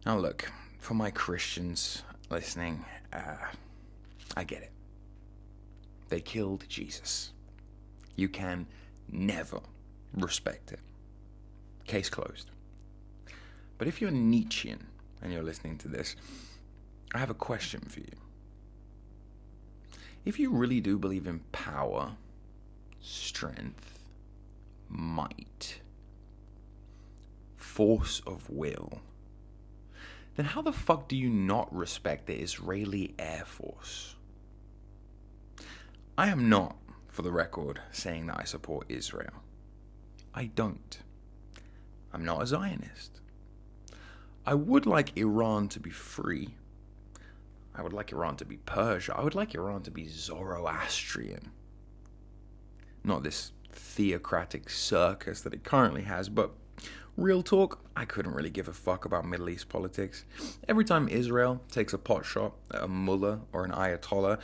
Now look, for my Christians listening, I get it. They killed Jesus. You can never respect it. Case closed. But if you're Nietzschean and you're listening to this, I have a question for you. If you really do believe in power, strength, might, force of will, then how the fuck do you not respect the Israeli Air Force? I am not, for the record, saying that I support Israel. I don't. I'm not a Zionist. I would like Iran to be free. I would like Iran to be Persia. I would like Iran to be Zoroastrian. Not this theocratic circus that it currently has, but real talk, I couldn't really give a fuck about Middle East politics. Every time Israel takes a pot shot at a mullah or an ayatollah,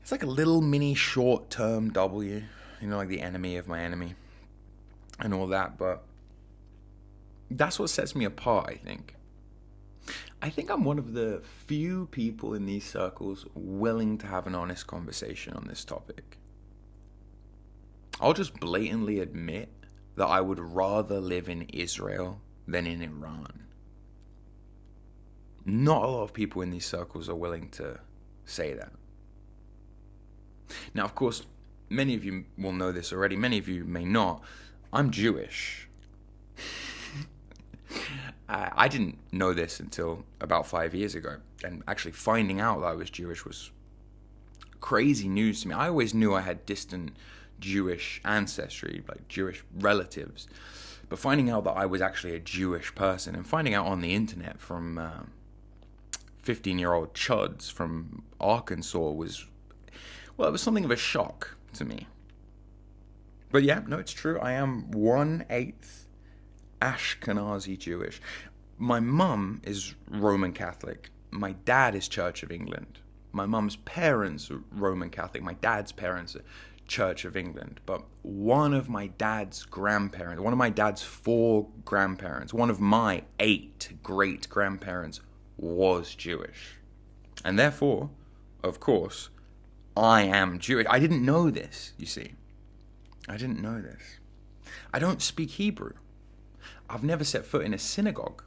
it's like a little mini short-term W, like the enemy of my enemy and all that, but that's what sets me apart, I think. I think I'm one of the few people in these circles willing to have an honest conversation on this topic. I'll just blatantly admit that I would rather live in Israel than in Iran. Not a lot of people in these circles are willing to say that. Now, of course, many of you will know this already. Many of you may not. I'm Jewish. I didn't know this until about 5 years ago. And actually finding out that I was Jewish was crazy news to me. I always knew I had distant Jewish ancestry, like Jewish relatives. But finding out that I was actually a Jewish person and finding out on the internet from 15-year-old chuds from Arkansas it was something of a shock to me. But yeah, no, it's true. I am 1/8 Ashkenazi Jewish. My mum is Roman Catholic. My dad is Church of England. My mum's parents are Roman Catholic. My dad's parents are Church of England. But one of my dad's 4 grandparents, one of my 8 great-grandparents was Jewish. And therefore, of course, I am Jewish. I didn't know this, you see. I didn't know this. I don't speak Hebrew. I've never set foot in a synagogue.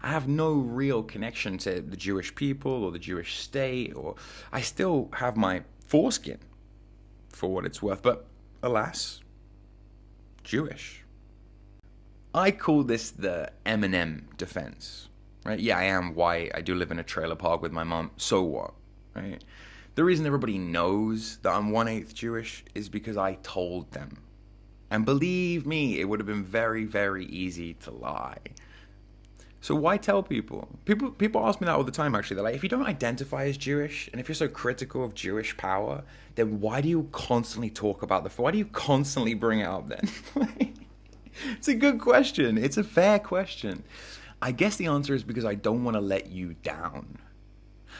I have no real connection to the Jewish people or the Jewish state, or I still have my foreskin, for what it's worth, but alas, Jewish. I call this the Eminem defense, right? Yeah, I am white. I do live in a trailer park with my mom. So what, right? The reason everybody knows that I'm 1/8 Jewish is because I told them. And believe me, it would have been very, very easy to lie. So why tell people? People ask me that all the time, actually. They're like, if you don't identify as Jewish, and if you're so critical of Jewish power, then why do you constantly talk about why do you constantly bring it up then? It's a good question. It's a fair question. I guess the answer is because I don't want to let you down.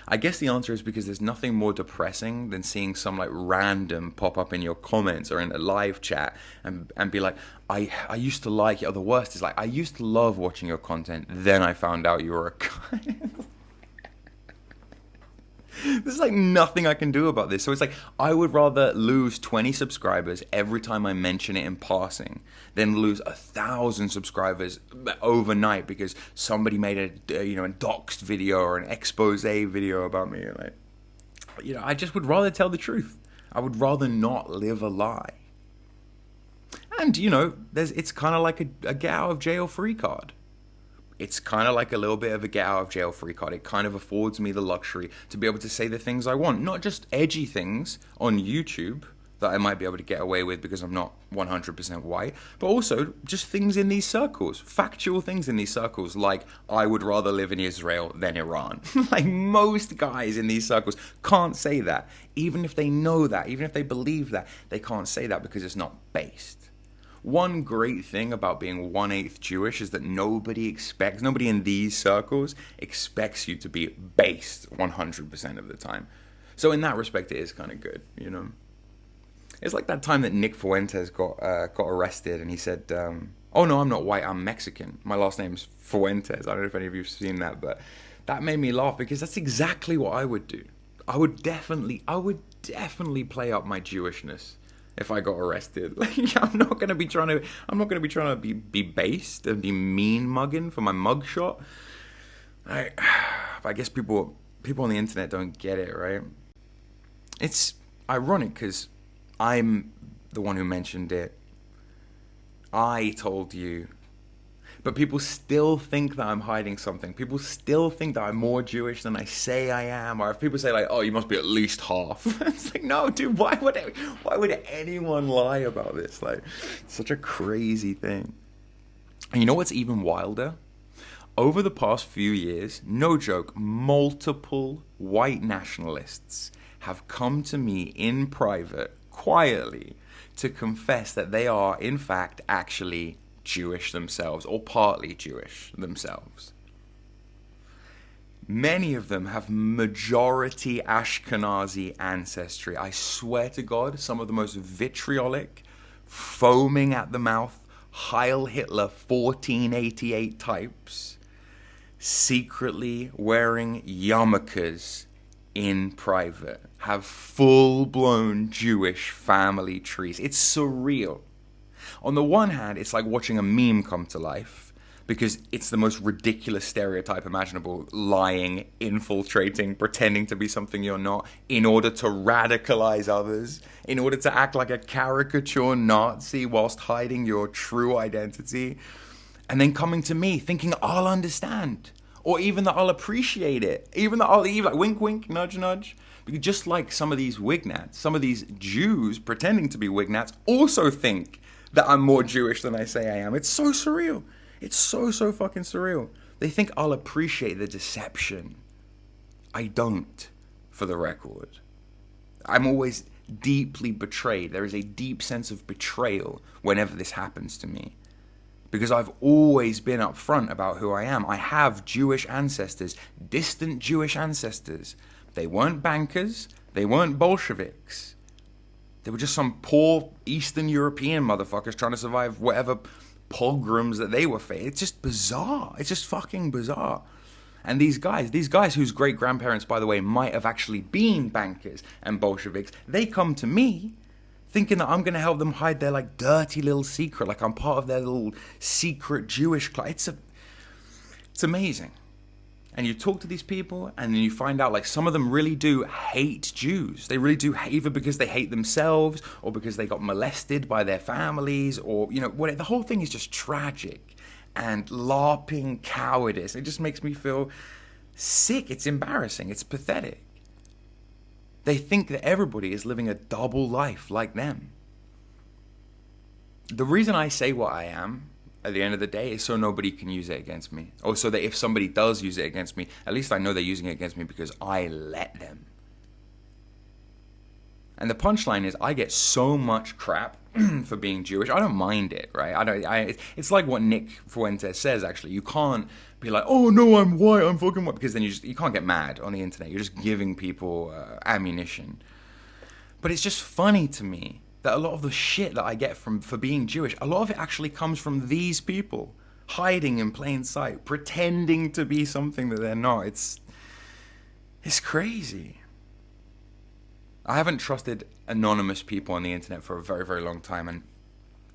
I guess the answer is because there's nothing more depressing than seeing some random pop up in your comments or in a live chat and be like, I used to like it. Or the worst is I used to love watching your content. Then I found out you were a guy. There's nothing I can do about this. So it's I would rather lose 20 subscribers every time I mention it in passing than lose 1,000 subscribers overnight because somebody made a doxed video or an expose video about me. I just would rather tell the truth. I would rather not live a lie. And it's kind of like a get out of jail free card. It's kind of like a little bit of a get out of jail free card. It kind of affords me the luxury to be able to say the things I want. Not just edgy things on YouTube that I might be able to get away with because I'm not 100% white, but also just things in these circles, factual things in these circles, like I would rather live in Israel than Iran. Most guys in these circles can't say that. Even if they know that, even if they believe that, they can't say that because it's not based. One great thing about being 1/8 Jewish is that nobody in these circles expects you to be based 100% of the time. So in that respect, it is kind of good, It's like that time that Nick Fuentes got arrested and he said, Oh no, I'm not white, I'm Mexican. My last name's Fuentes. I don't know if any of you have seen that, but that made me laugh because that's exactly what I would do. I would definitely play up my Jewishness if I got arrested. Like, I'm not gonna be trying to be based and be mean mugging for my mugshot. I guess people on the internet don't get it, right? It's ironic because I'm the one who mentioned it. I told you. But people still think that I'm hiding something. People still think that I'm more Jewish than I say I am. Or if people say like, oh, you must be at least half. It's like, no, dude, why would anyone lie about this? Like, such a crazy thing. And you know what's even wilder? Over the past few years, no joke, multiple white nationalists have come to me in private, quietly, to confess that they are, in fact, actually Jewish themselves, or partly Jewish themselves. Many of them have majority Ashkenazi ancestry. I swear to God, some of the most vitriolic, foaming at the mouth, Heil Hitler 1488 types, secretly wearing yarmulkes in private, have full-blown Jewish family trees. It's surreal. On the one hand, it's like watching a meme come to life because it's the most ridiculous stereotype imaginable, lying, infiltrating, pretending to be something you're not in order to radicalize others, in order to act like a caricature Nazi whilst hiding your true identity, and then coming to me thinking I'll understand, or even that I'll appreciate it, even that I'll even like wink wink, nudge nudge. Because just like some of these wignats, some of these Jews pretending to be wignats also think that I'm more Jewish than I say I am. It's so surreal. It's so fucking surreal. They think I'll appreciate the deception. I don't, for the record. I'm always deeply betrayed. There is a deep sense of betrayal whenever this happens to me. Because I've always been upfront about who I am. I have Jewish ancestors, distant Jewish ancestors. They weren't bankers. They weren't Bolsheviks. They were just some poor Eastern European motherfuckers trying to survive whatever pogroms that they were facing. It's just bizarre. It's just fucking bizarre. And these guys whose great-grandparents, by the way, might have actually been bankers and Bolsheviks, they come to me thinking that I'm going to help them hide their, like, dirty little secret, like I'm part of their little secret Jewish club. It's amazing. And you talk to these people, and then you find out, like, some of them really do hate Jews. They really do, either because they hate themselves, or because they got molested by their families, or, you know, the whole thing is just tragic and LARPing cowardice. It just makes me feel sick. It's embarrassing. It's pathetic. They think that everybody is living a double life like them. The reason I say what I am at the end of the day is so nobody can use it against me. Or so that if somebody does use it against me, at least I know they're using it against me because I let them. And the punchline is I get so much crap for being Jewish. I don't mind it, right? It's like what Nick Fuentes says, actually. You can't be like, oh no, I'm white, I'm fucking white, because then you can't get mad on the internet. You're just giving people ammunition. But it's just funny to me that a lot of the shit that I get for being Jewish, a lot of it actually comes from these people hiding in plain sight, pretending to be something that they're not. It's crazy. I haven't trusted anonymous people on the internet for a very, very long time, and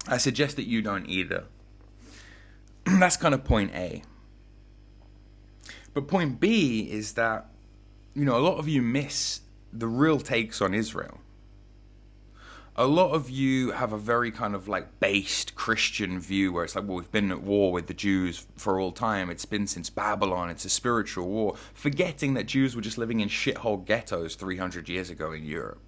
I suggest that you don't either. That's kind of point A. But point B is that, you know, a lot of you miss the real takes on Israel. A lot of you have a very kind of like based Christian view where it's like, well, we've been at war with the Jews for all time. It's been since Babylon. It's a spiritual war. Forgetting that Jews were just living in shithole ghettos 300 years ago in Europe.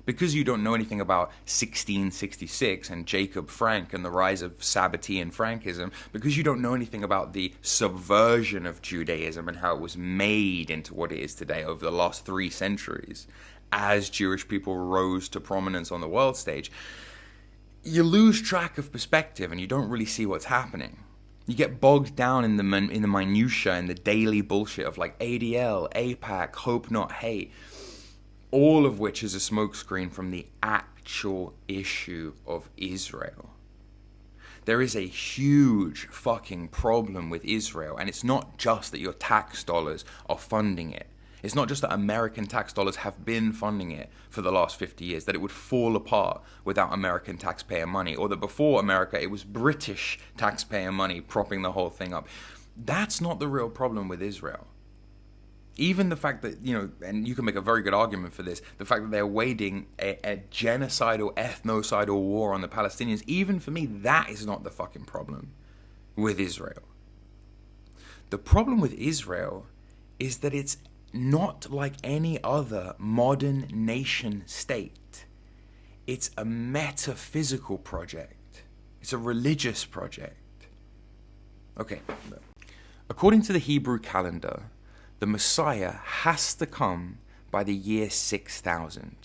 Because you don't know anything about 1666 and Jacob Frank and the rise of Sabbatean Frankism, because you don't know anything about the subversion of Judaism and how it was made into what it is today over the last 3 centuries, as Jewish people rose to prominence on the world stage, you lose track of perspective and you don't really see what's happening. You get bogged down in the minutiae and the daily bullshit of like ADL, AIPAC, Hope Not Hate, all of which is a smokescreen from the actual issue of Israel. There is a huge fucking problem with Israel, and it's not just that your tax dollars are funding it. It's not just that American tax dollars have been funding it for the last 50 years, that it would fall apart without American taxpayer money, or that before America it was British taxpayer money propping the whole thing up. That's not the real problem with Israel. Even the fact that, and you can make a very good argument for this, the fact that they're waging a genocidal, ethnocidal war on the Palestinians, even for me, that is not the fucking problem with Israel. The problem with Israel is that it's not like any other modern nation state. It's a metaphysical project. It's a religious project. Okay. According to the Hebrew calendar, the Messiah has to come by the year 6000.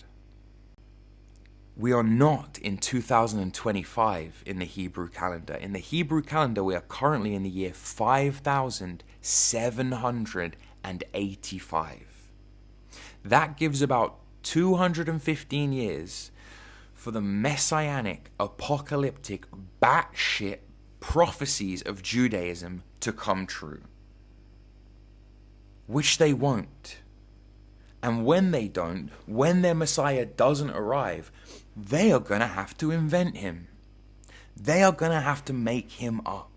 We are not in 2025 in the Hebrew calendar. In the Hebrew calendar, we are currently in the year 5785. That gives about 215 years for the messianic, apocalyptic, batshit prophecies of Judaism to come true. Which they won't. And when they don't, when their Messiah doesn't arrive, they are going to have to invent him. They are going to have to make him up.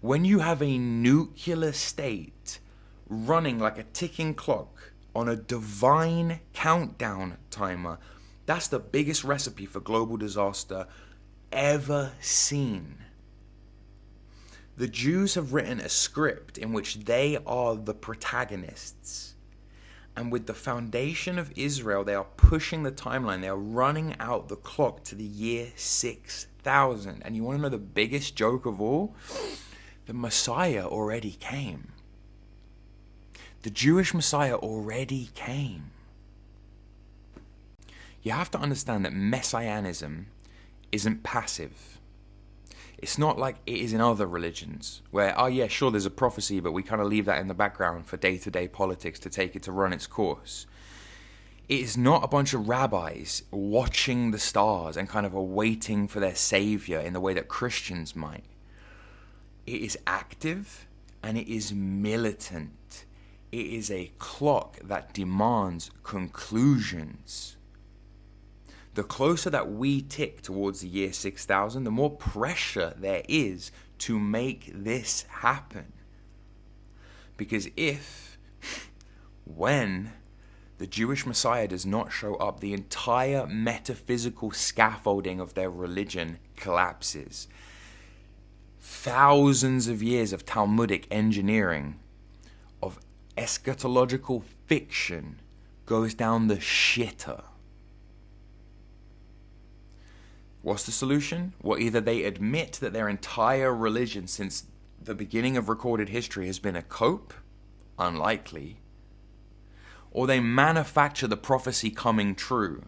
When you have a nuclear state running like a ticking clock on a divine countdown timer, that's the biggest recipe for global disaster ever seen. The Jews have written a script in which they are the protagonists. And with the foundation of Israel, they are pushing the timeline. They are running out the clock to the year 6000. And you want to know the biggest joke of all? The Messiah already came. The Jewish Messiah already came. You have to understand that messianism isn't passive. It's not like it is in other religions where, oh yeah, sure, there's a prophecy, but we kind of leave that in the background for day-to-day politics to take it to run its course. It is not a bunch of rabbis watching the stars and kind of awaiting for their savior in the way that Christians might. It is active and it is militant. It is a clock that demands conclusions. The closer that we tick towards the year 6000, the more pressure there is to make this happen. Because when the Jewish Messiah does not show up, the entire metaphysical scaffolding of their religion collapses. Thousands of years of Talmudic engineering, of eschatological fiction, goes down the shitter. What's the solution? Well, either they admit that their entire religion since the beginning of recorded history has been a cope, unlikely, or they manufacture the prophecy coming true.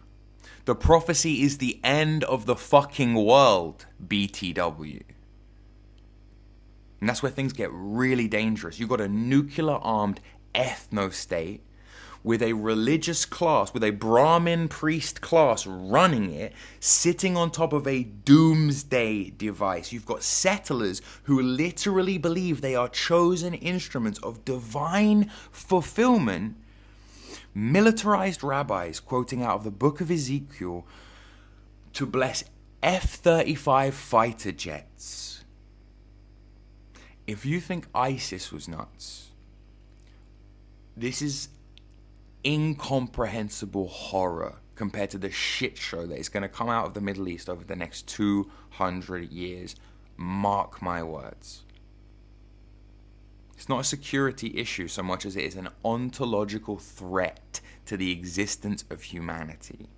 The prophecy is the end of the fucking world, BTW. And that's where things get really dangerous. You've got a nuclear-armed ethno-state with a religious class, with a Brahmin priest class running it, sitting on top of a doomsday device. You've got settlers who literally believe they are chosen instruments of divine fulfillment. Militarized rabbis quoting out of the book of Ezekiel to bless F-35 fighter jets. If you think ISIS was nuts, this is incomprehensible horror compared to the shit show that is going to come out of the Middle East over the next 200 years. Mark my words. It's not a security issue so much as it is an ontological threat to the existence of humanity.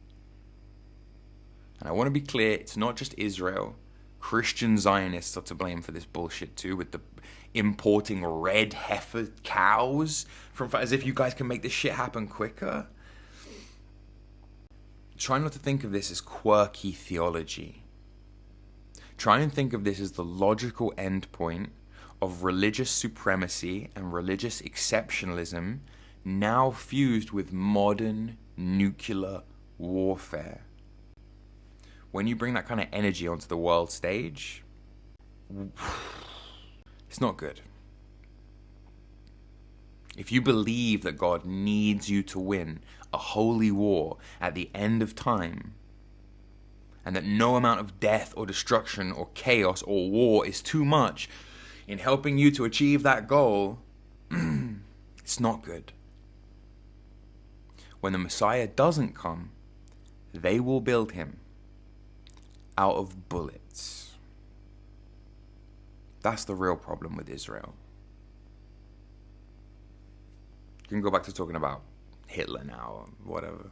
And I want to be clear, it's not just Israel. Christian Zionists are to blame for this bullshit too, with the importing red heifer cows from, as if you guys can make this shit happen quicker. Try not to think of this as quirky theology. Try and think of this as the logical endpoint of religious supremacy and religious exceptionalism now fused with modern nuclear warfare. when you bring that kind of energy onto the world stage, it's not good. If you believe that God needs you to win a holy war at the end of time, and that no amount of death or destruction or chaos or war is too much in helping you to achieve that goal, it's not good. When the Messiah doesn't come, they will build him out of bullets. That's the real problem with Israel. You can go back to talking about Hitler now or whatever.